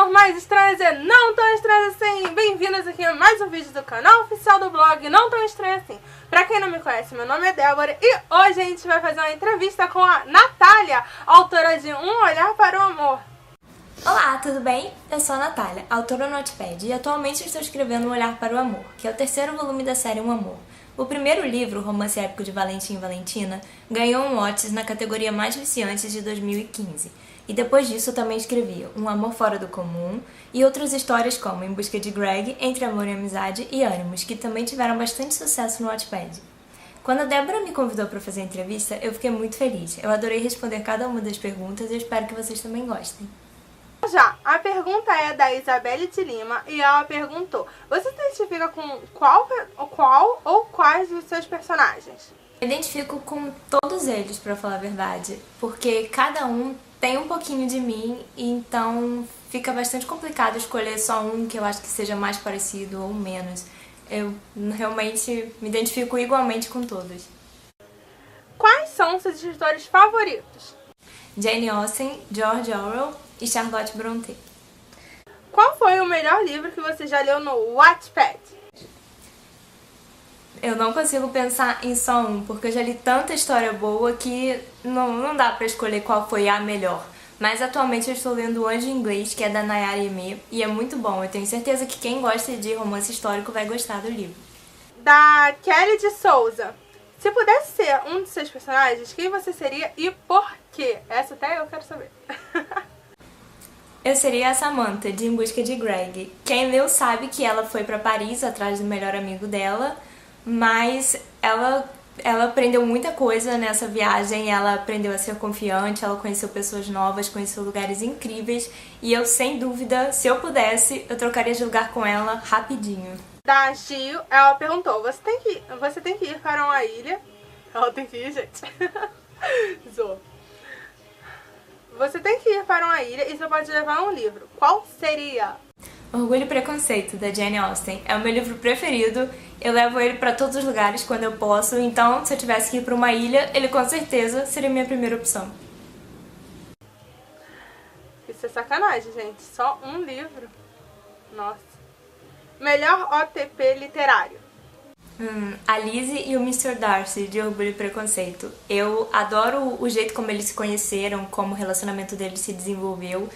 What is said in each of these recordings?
normais, estranhas e não tão estranhas assim. Bem-vindas aqui a mais um vídeo do canal oficial do blog Não Tão Estranho Assim. Pra quem não me conhece, meu nome é Débora e hoje a gente vai fazer uma entrevista com a Natália, autora de Um Olhar para o Amor. Olá, tudo bem? Eu sou a Natália, autora no Wattpad, e atualmente estou escrevendo Um Olhar para o Amor, que é o terceiro volume da série Um Amor. O primeiro livro, o romance épico de Valentim e Valentina, ganhou um Watts na categoria Mais Viciantes de 2015. E depois disso eu também escrevi Um Amor Fora do Comum e outras histórias como Em Busca de Greg, Entre Amor e Amizade e Ânimos, que também tiveram bastante sucesso no Wattpad. Quando a Débora me convidou para fazer a entrevista, eu fiquei muito feliz. Eu adorei responder cada uma das perguntas e eu espero que vocês também gostem. Já, a pergunta é da Isabelle de Lima e ela perguntou: você se identifica com qual ou quais dos seus personagens? Eu identifico com todos eles, pra falar a verdade, porque cada um tem um pouquinho de mim, e então fica bastante complicado escolher só um que eu acho que seja mais parecido ou menos. Eu realmente me identifico igualmente com todos. Quais são seus escritores favoritos? Jane Austen, George Orwell e Charlotte Brontë. Qual foi o melhor livro que você já leu no Wattpad? Eu não consigo pensar em só um, porque eu já li tanta história boa que não dá pra escolher qual foi a melhor. Mas atualmente eu estou lendo O Anjo Inglês, que é da Nayara Aimee, e é muito bom. Eu tenho certeza que quem gosta de romance histórico vai gostar do livro. Da Kelly de Souza. Se pudesse ser um de seus personagens, quem você seria e por quê? Essa até eu quero saber. Eu seria a Samantha, de Em Busca de Greg. Quem leu sabe que ela foi pra Paris atrás do melhor amigo dela, mas ela aprendeu muita coisa nessa viagem. Ela aprendeu a ser confiante, ela conheceu pessoas novas, conheceu lugares incríveis, e eu, sem dúvida, se eu pudesse, eu trocaria de lugar com ela rapidinho. Da Gil, ela perguntou: você tem que ir para uma ilha. Ela tem que ir, gente. Zoa. Você tem que ir para uma ilha e você pode levar um livro. Qual seria? Orgulho e Preconceito, da Jane Austen. É o meu livro preferido. Eu levo ele pra todos os lugares quando eu posso, então se eu tivesse que ir pra uma ilha, ele com certeza seria a minha primeira opção. Isso é sacanagem, gente. Só um livro. Nossa. Melhor OTP literário. A Lizzie e o Mr. Darcy, de Orgulho e Preconceito. Eu adoro o jeito como eles se conheceram, como o relacionamento deles se desenvolveu,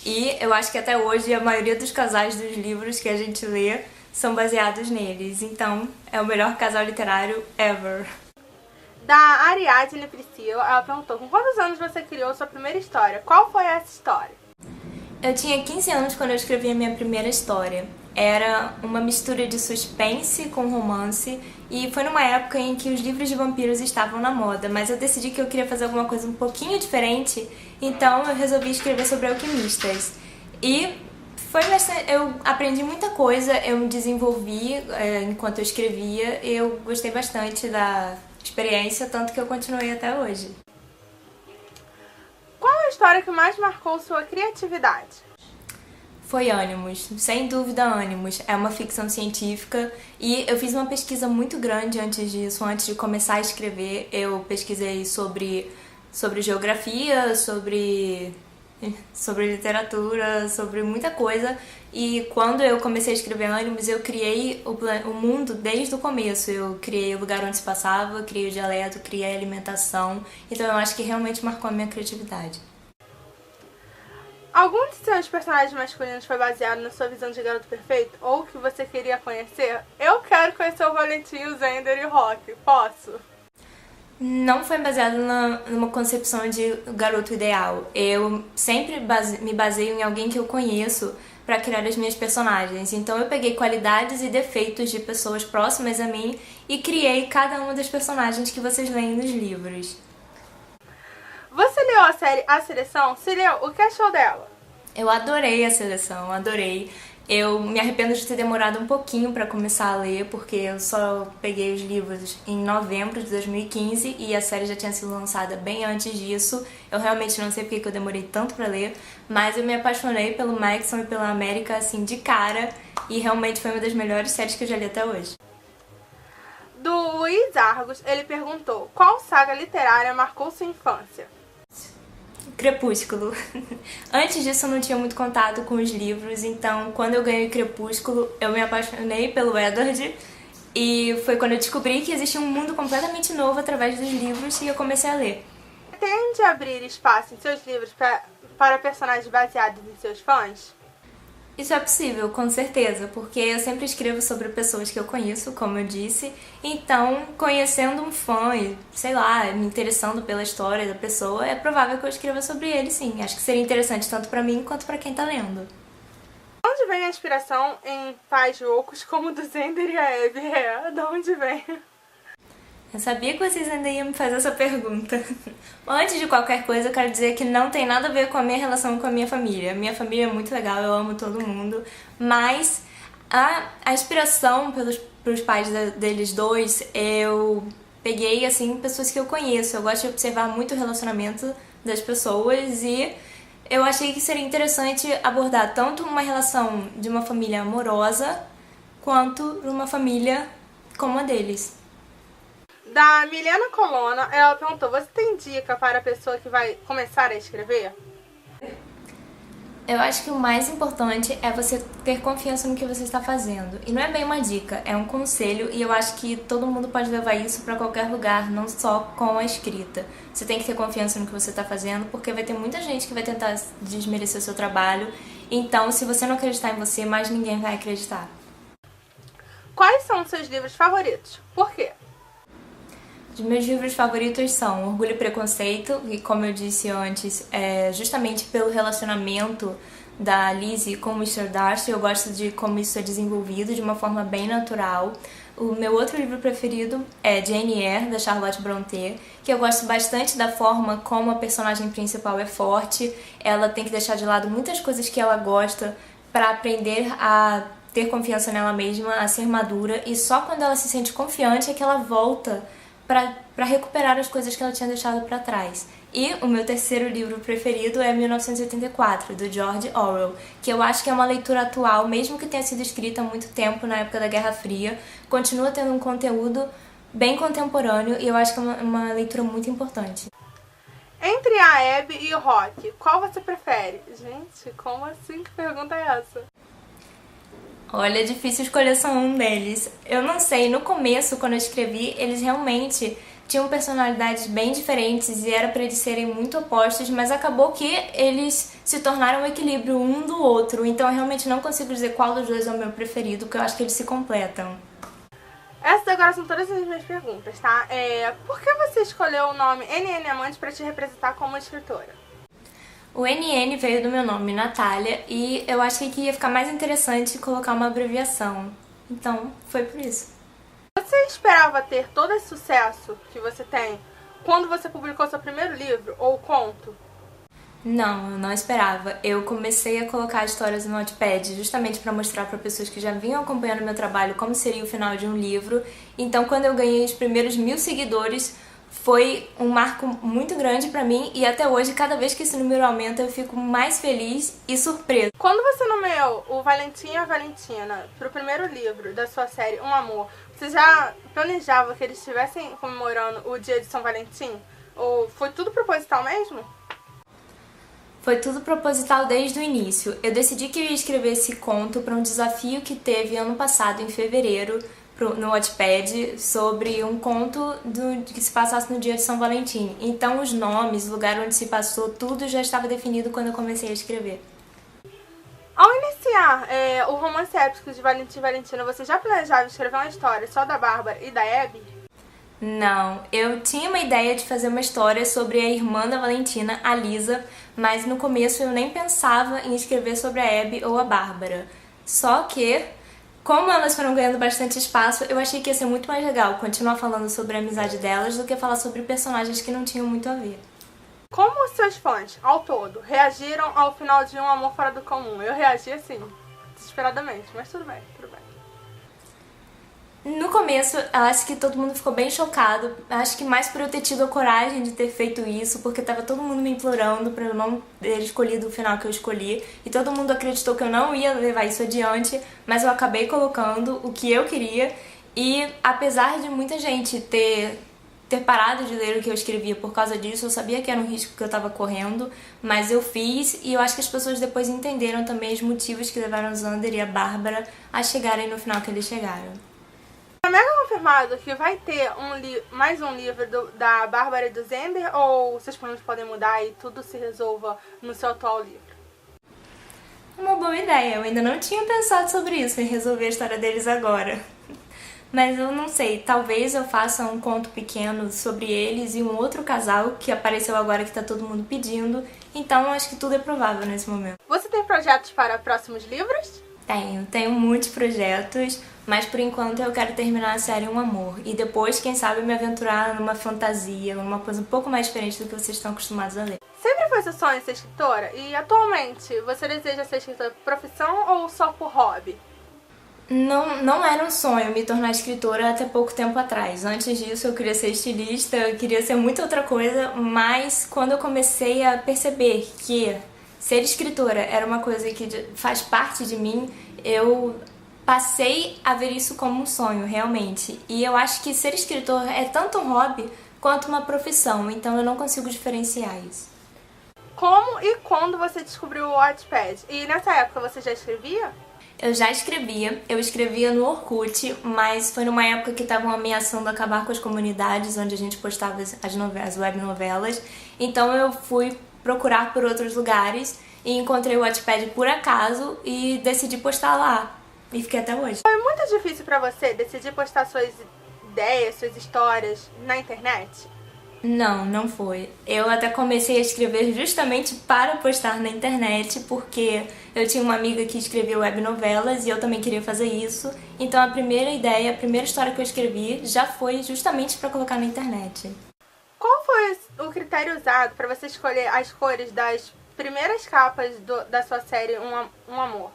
e eu acho que até hoje a maioria dos casais dos livros que a gente lê são baseados neles. Então, é o melhor casal literário ever. Da Ariadne Priscila, ela perguntou: com quantos anos você criou sua primeira história? Qual foi essa história? Eu tinha 15 anos quando eu escrevi a minha primeira história. Era uma mistura de suspense com romance, e foi numa época em que os livros de vampiros estavam na moda, mas eu decidi que eu queria fazer alguma coisa um pouquinho diferente, então eu resolvi escrever sobre alquimistas. E eu aprendi muita coisa, eu me desenvolvi enquanto eu escrevia, e eu gostei bastante da experiência, tanto que eu continuei até hoje. Qual a história que mais marcou sua criatividade? Foi Ânimos, sem dúvida Ânimos. É uma ficção científica e eu fiz uma pesquisa muito grande antes disso, antes de começar a escrever. Eu pesquisei sobre geografia, sobre literatura, sobre muita coisa, e quando eu comecei a escrever Ânimos, eu criei o mundo desde o começo. Eu criei o lugar onde se passava, criei o dialeto, criei a alimentação, então eu acho que realmente marcou a minha criatividade. Algum de seus personagens masculinos foi baseado na sua visão de garoto perfeito? Ou que você queria conhecer? Eu quero conhecer o Valentim, o Zender e o Rock. Posso? Não foi baseado numa concepção de garoto ideal. Eu sempre me baseio em alguém que eu conheço para criar as minhas personagens. Então eu peguei qualidades e defeitos de pessoas próximas a mim e criei cada uma das personagens que vocês leem nos livros. Você leu a série A Seleção? Se leu, o que achou dela? Eu adorei a seleção, adorei. Eu me arrependo de ter demorado um pouquinho para começar a ler, porque eu só peguei os livros em novembro de 2015 e a série já tinha sido lançada bem antes disso. Eu realmente não sei porque que eu demorei tanto para ler, mas eu me apaixonei pelo Maxon e pela América assim de cara, e realmente foi uma das melhores séries que eu já li até hoje. Do Luiz Argos, ele perguntou: qual saga literária marcou sua infância? Crepúsculo. Antes disso eu não tinha muito contato com os livros, então quando eu ganhei Crepúsculo eu me apaixonei pelo Edward e foi quando eu descobri que existia um mundo completamente novo através dos livros e eu comecei a ler. Pretende abrir espaço em seus livros para personagens baseados em seus fãs? Isso é possível, com certeza, porque eu sempre escrevo sobre pessoas que eu conheço, como eu disse, então, conhecendo um fã e, sei lá, me interessando pela história da pessoa, é provável que eu escreva sobre ele, sim. Acho que seria interessante tanto pra mim quanto pra quem tá lendo. De onde vem a inspiração em pais loucos como o do Xander e a Abby? De onde vem? Eu sabia que vocês ainda iam me fazer essa pergunta. Antes de qualquer coisa, eu quero dizer que não tem nada a ver com a minha relação com a minha família. Minha família é muito legal, eu amo todo mundo, mas a inspiração pelos pais deles dois, eu peguei, assim, pessoas que eu conheço. Eu gosto de observar muito o relacionamento das pessoas e eu achei que seria interessante abordar tanto uma relação de uma família amorosa quanto uma família como a deles. Da Milena Colonna, ela perguntou: você tem dica para a pessoa que vai começar a escrever? Eu acho que o mais importante é você ter confiança no que você está fazendo. E não é bem uma dica, é um conselho e eu acho que todo mundo pode levar isso para qualquer lugar, não só com a escrita. Você tem que ter confiança no que você está fazendo, porque vai ter muita gente que vai tentar desmerecer o seu trabalho. Então, se você não acreditar em você, mais ninguém vai acreditar. Quais são os seus livros favoritos? Por quê? Os meus livros favoritos são Orgulho e Preconceito, e como eu disse antes, é justamente pelo relacionamento da Lizzie com o Mr. Darcy, eu gosto de como isso é desenvolvido de uma forma bem natural. O meu outro livro preferido é Jane Eyre, da Charlotte Brontë, que eu gosto bastante da forma como a personagem principal é forte, ela tem que deixar de lado muitas coisas que ela gosta para aprender a ter confiança nela mesma, a ser madura, e só quando ela se sente confiante é que ela volta para recuperar as coisas que ela tinha deixado para trás. E o meu terceiro livro preferido é 1984, do George Orwell, que eu acho que é uma leitura atual, mesmo que tenha sido escrita há muito tempo, na época da Guerra Fria, continua tendo um conteúdo bem contemporâneo e eu acho que é uma leitura muito importante. Entre a Abby e o Rock, qual você prefere? Gente, como assim? Que pergunta é essa? Olha, é difícil escolher só um deles. Eu não sei, no começo, quando eu escrevi, eles realmente tinham personalidades bem diferentes e era pra eles serem muito opostos, mas acabou que eles se tornaram um equilíbrio um do outro, então eu realmente não consigo dizer qual dos dois é o meu preferido, porque eu acho que eles se completam. Essas agora são todas as minhas perguntas, tá? Por que você escolheu o nome NN Amante pra te representar como escritora? O NN veio do meu nome, Natália, e eu achei que ia ficar mais interessante colocar uma abreviação. Então, foi por isso. Você esperava ter todo esse sucesso que você tem quando você publicou seu primeiro livro ou conto? Não, eu não esperava. Eu comecei a colocar histórias no Notepad justamente para mostrar para pessoas que já vinham acompanhando meu trabalho como seria o final de um livro. Então, quando eu ganhei os primeiros 1000 seguidores, foi um marco muito grande pra mim e até hoje, cada vez que esse número aumenta, eu fico mais feliz e surpresa. Quando você nomeou o Valentim e a Valentina pro primeiro livro da sua série Um Amor, você já planejava que eles estivessem comemorando o dia de São Valentim? Ou foi tudo proposital mesmo? Foi tudo proposital desde o início. Eu decidi que eu ia escrever esse conto para um desafio que teve ano passado, em fevereiro, no Wattpad, sobre um conto que se passasse no dia de São Valentim. Então os nomes, o lugar onde se passou, tudo já estava definido quando eu comecei a escrever. Ao iniciar o romance épico de Valentim e Valentina, você já planejava escrever uma história só da Bárbara e da Abby? Não, eu tinha uma ideia de fazer uma história sobre a irmã da Valentina, a Lisa, mas no começo eu nem pensava em escrever sobre a Abby ou a Bárbara. Só que, como elas foram ganhando bastante espaço, eu achei que ia ser muito mais legal continuar falando sobre a amizade delas do que falar sobre personagens que não tinham muito a ver. Como os seus fãs, ao todo, reagiram ao final de Um Amor Fora do Comum? Eu reagi assim, desesperadamente, mas tudo bem, tudo bem. No começo, eu acho que todo mundo ficou bem chocado. Acho que mais por eu ter tido a coragem de ter feito isso, porque tava todo mundo me implorando pra eu não ter escolhido o final que eu escolhi. E todo mundo acreditou que eu não ia levar isso adiante, mas eu acabei colocando o que eu queria. E apesar de muita gente ter ter parado de ler o que eu escrevia por causa disso. Eu sabia que era um risco que eu estava correndo, mas eu fiz, e eu acho que as pessoas depois entenderam também os motivos que levaram o Xander e a Bárbara a chegarem no final que eles chegaram. É mega confirmado que vai ter mais um livro da Bárbara e do Xander, ou seus planos podem mudar e tudo se resolva no seu atual livro? Uma boa ideia, eu ainda não tinha pensado sobre isso, em resolver a história deles agora. Mas eu não sei, talvez eu faça um conto pequeno sobre eles e um outro casal que apareceu agora que tá todo mundo pedindo, então acho que tudo é provável nesse momento. Você tem projetos para próximos livros? Tenho muitos projetos, mas por enquanto eu quero terminar a série Um Amor e depois, quem sabe, me aventurar numa fantasia, numa coisa um pouco mais diferente do que vocês estão acostumados a ler. Sempre foi seu sonho ser escritora? E atualmente, você deseja ser escritora por profissão ou só por hobby? Não era um sonho me tornar escritora até pouco tempo atrás. Antes disso eu queria ser estilista, eu queria ser muita outra coisa, mas quando eu comecei a perceber que ser escritora era uma coisa que faz parte de mim, eu passei a ver isso como um sonho, realmente. E eu acho que ser escritor é tanto um hobby quanto uma profissão, então eu não consigo diferenciar isso. Como e quando você descobriu o Wattpad? E nessa época você já escrevia? Eu já escrevia, eu escrevia no Orkut, mas foi numa época que estavam ameaçando acabar com as comunidades onde a gente postava as webnovelas, então eu fui procurar por outros lugares e encontrei o Wattpad por acaso e decidi postar lá, e fiquei até hoje. Foi muito difícil pra você decidir postar suas ideias, suas histórias na internet? Não foi. Eu até comecei a escrever justamente para postar na internet, porque eu tinha uma amiga que escrevia webnovelas e eu também queria fazer isso. Então a primeira ideia, a primeira história que eu escrevi já foi justamente para colocar na internet. Qual foi o critério usado para você escolher as cores das primeiras capas da sua série Um Amor?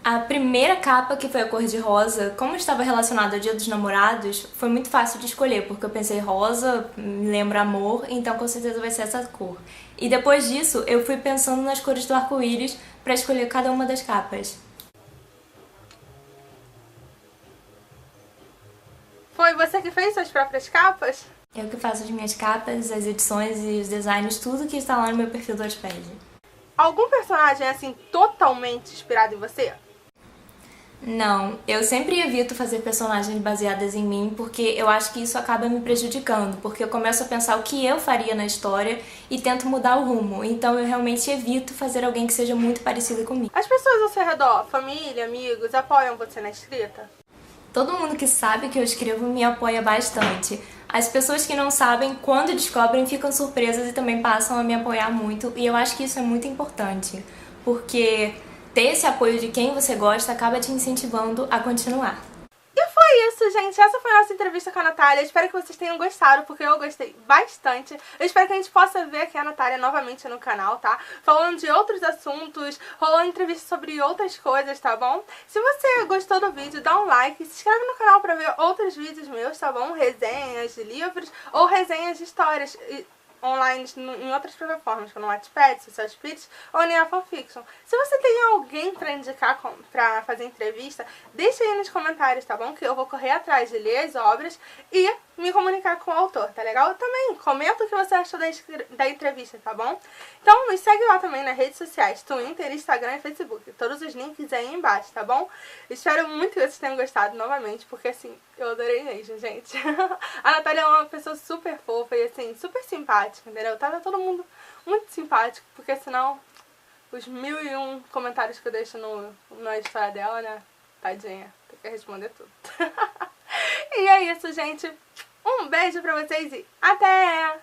A primeira capa, que foi a cor de rosa, como estava relacionado ao Dia dos Namorados, foi muito fácil de escolher, porque eu pensei rosa, me lembra amor, então com certeza vai ser essa cor. E depois disso, eu fui pensando nas cores do arco-íris para escolher cada uma das capas. Foi você que fez suas próprias capas? Eu que faço as minhas capas, as edições e os designs, tudo que está lá no meu perfil do Wattpad. Algum personagem assim totalmente inspirado em você? Não, eu sempre evito fazer personagens baseadas em mim, porque eu acho que isso acaba me prejudicando, porque eu começo a pensar o que eu faria na história e tento mudar o rumo, então eu realmente evito fazer alguém que seja muito parecido comigo. As pessoas ao seu redor, família, amigos, apoiam você na escrita? Todo mundo que sabe que eu escrevo me apoia bastante. As pessoas que não sabem, quando descobrem, ficam surpresas e também passam a me apoiar muito, e eu acho que isso é muito importante, porque ter esse apoio de quem você gosta acaba te incentivando a continuar. E foi isso, gente. Essa foi a nossa entrevista com a Natália. Espero que vocês tenham gostado, porque eu gostei bastante. Eu espero que a gente possa ver aqui a Natália novamente no canal, tá? Falando de outros assuntos, rolando entrevista sobre outras coisas, tá bom? Se você gostou do vídeo, dá um like, se inscreve no canal pra ver outros vídeos meus, tá bom? Resenhas de livros ou resenhas de histórias online em outras plataformas, como no Wattpad, Social Spirits ou nem Fanfiction. Se você tem alguém pra indicar pra fazer entrevista, deixa aí nos comentários, tá bom? Que eu vou correr atrás de ler as obras e me comunicar com o autor, tá legal? Também comenta o que você achou da entrevista, tá bom? Então me segue lá também nas redes sociais, Twitter, Instagram e Facebook. Todos os links aí embaixo, tá bom? Espero muito que vocês tenham gostado novamente, porque assim, eu adorei mesmo, gente. A Natália é uma pessoa super fofa e assim, super simpática, entendeu? Tá todo mundo muito simpático, porque senão os 1001 comentários que eu deixo na história dela, né? Tadinha, tem que responder tudo. E é isso, gente. Um beijo pra vocês e até!